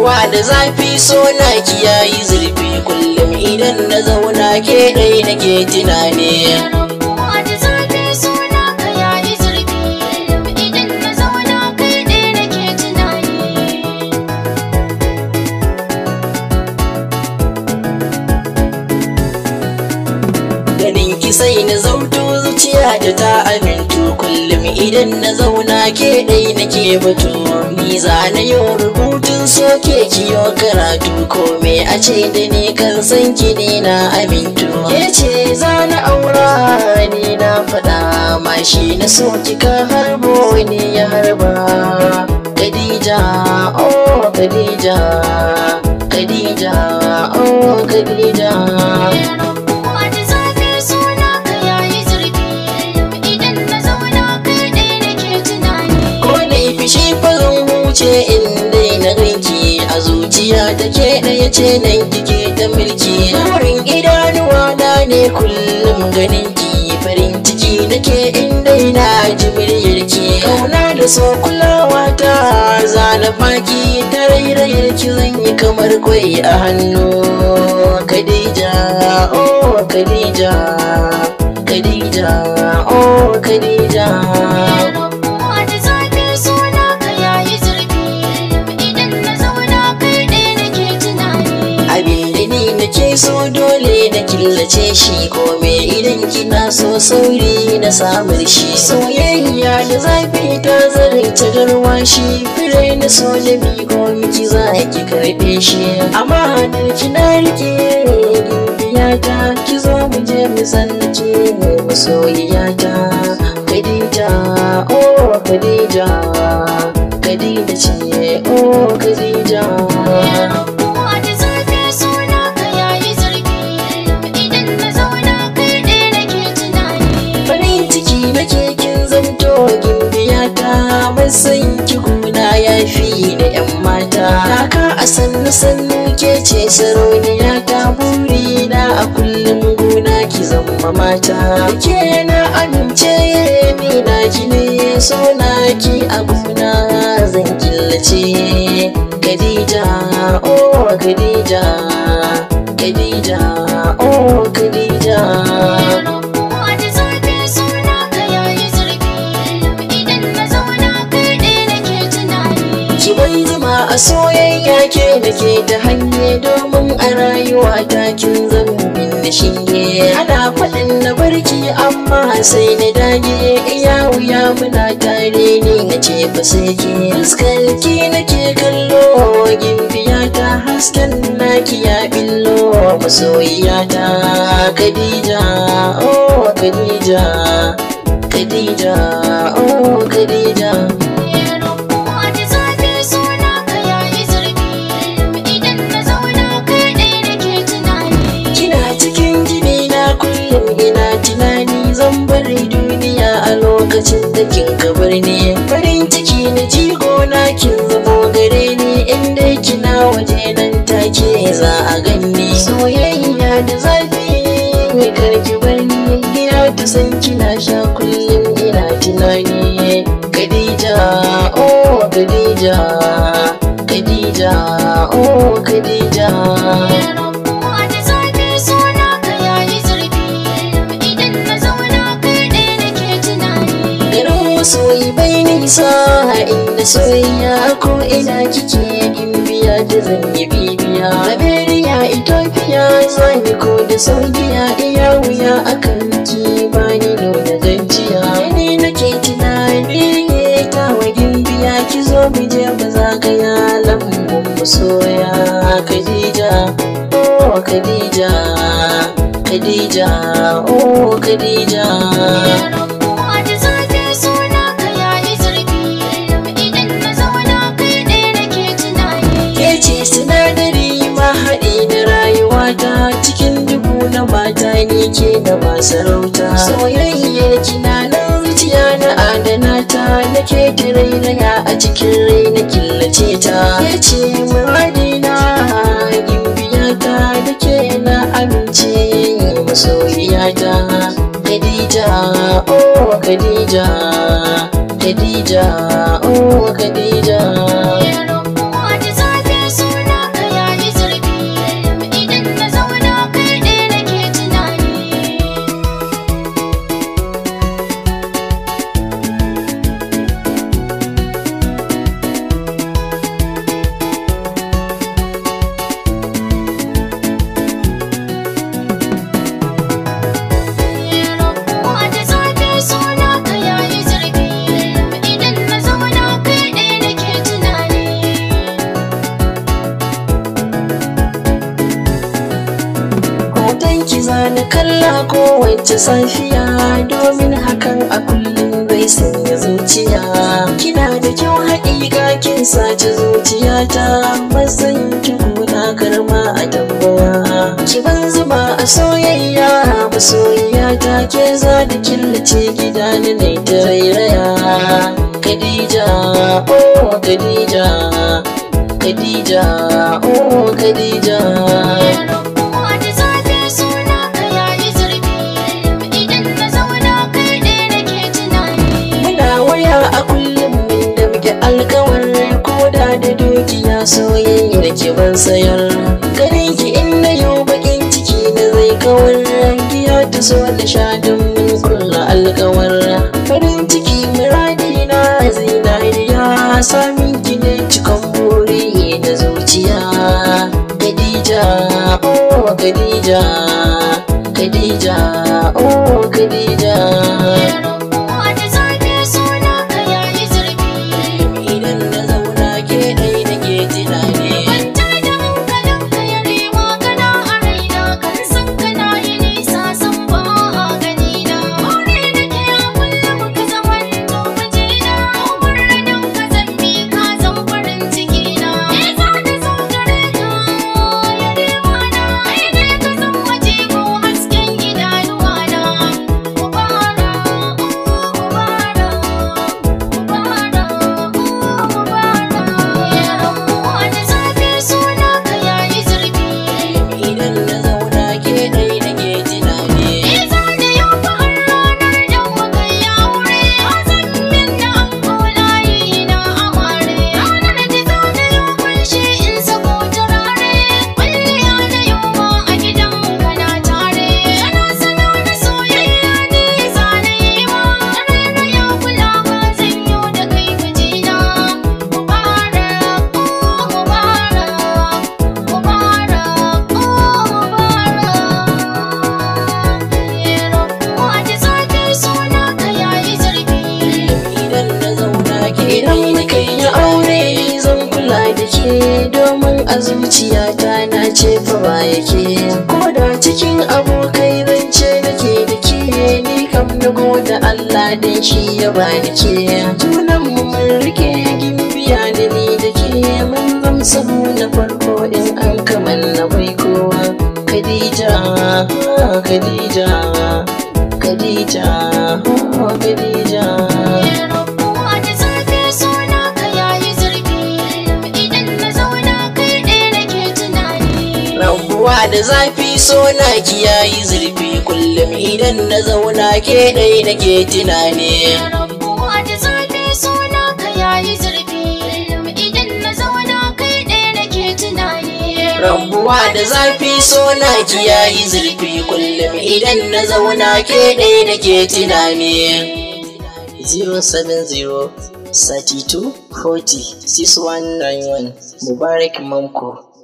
ruwa da zafi so na kiyayi zurfi kullum idan na zauna ke ɗai nake tunani. Ruwa da zafi so na ka yayi zurfi kullum idan na zauna kai ɗai nake tunani. Ganin ki sai na zauto zuciya da ta amintu kullum idan na zauna ke ɗai nake batu. Ni zana yau rubutun soke kiyo karatu kome a ce da ni kan san ki ne na amintu. Ke ce zana aura ni na faɗa mashi na so kika harbo ni ya harba. Khadija oh Khadija, Khadija oh Khadija. Shi farin huce inda na ganki a zuciya take ɗaya ce nan kike ta mulki. Wurin idanuwa na ne kullum ganin ki farin ciki nake inda na ji muryarki. Kauna da so kulawa ta zana baki ta rairayar ki zan yi kamar kwai a hannu. Khadija oh Khadija, Khadija oh Khadija. Nake so dole na killace shi kome idan kina so sauri na samar shi. Soyayya da zafi ta zarta garwashi fure na so da miko miki za ki karɓe shi. Amanar kina rike gimbiyata ki zo mu je mu sallace masoyiyata. Khadija oh Khadija, Khadija ce oh Khadija. San ki guna ya fi da 'yan mata. Taka a sannu sannu ke ce sarauniya ta buri na a kullum guna ki zama mata. Ke na amince ni na ji ne so na ki a guna zan killace. Khadija oh Khadija, Khadija oh Khadija. A soyayya ke da ke ta hanye domin a rayuwa ta kin zama min da shinge. Ana faɗin na barki amma sai na dage iya wuya muna tare ni na ce fa sai ke. Fuskar ki nake kallo gimbiya ta hasken naki ya billo masoyiyata. Khadija oh Khadija, Khadija oh Khadija. Zan bari duniya a lokacin da kin kabar ni. Farin ciki na jigo na kin zamo gare ni inda kina waje nan take za a ganni. Soyayya da zafi mai karki bar ni gida ta san kina sha kullum ina tunani. Khadija oh Khadija, Khadija oh Khadija. Soyi bai nisa inda soyayya ko ina kike gimbiya da zan yi bibiya. Liberia, Ethiopia, Zami ko da Saudiya iya wuya akan ki bani nuna gajiya. Ni nake tunani ta wa gimbiya ki zo mu je mu zagaya lambun masoya. Khadija oh Khadija, Khadija oh Khadija. Cikin dubu na mata ne ke da masarauta. Soyayyar kina nan zuciya na adana ta nake ta rairaya a cikin rai na killace ta. Ke ce muradina gimbiyata da ke na amince masoyiyata. Khadija oh Khadija, Khadija oh Khadija. kowace safiya, domin hakan a kullum zai sanya zuciya. Kina da kyau haƙiƙa kin sace zuciyata, matsayin ki kuna karma a tambaya. Ki ban zuba a soyayya, masoyiyata ke za da killace gida ni nai ta rairaya. Khadija, oh Khadija, Khadija, oh Khadija. Alkawar koda da dukiya soyayyar ki ban sayar. Ganin ki in na yau bakin ciki na zai kawar. Giya ta so da sha don mun kulla alkawar. Farin ciki muradi na zinariya, samin ki ne cikin buri da zuciya. Khadija, oh Khadija, Khadija, oh Khadija. Domin a zuciyata na ce fa ba yake, ko da cikin abokai zance nake da ke. Ni kam na gode Allah dan shi ya bani ke. Junan mu mun rike gimbiya da ni da ke, mun zamsa na farko in an kamanna bai kowa. Khadija, Khadija, Khadija, oh Khadija. Rabuwa da zafi so na kiyayi zurfi, kullum idan na zauna ke ɗai nake tunani. Rabuwa da zafi so na kiyayi zurfi, kullum idan na zauna kai ɗai nake tunani. Rabuwa da zafi so na kiyayi zurfi, kullum idan na zauna ke ɗai nake tunani. 070 32 40 6191 Mubarak Mamko.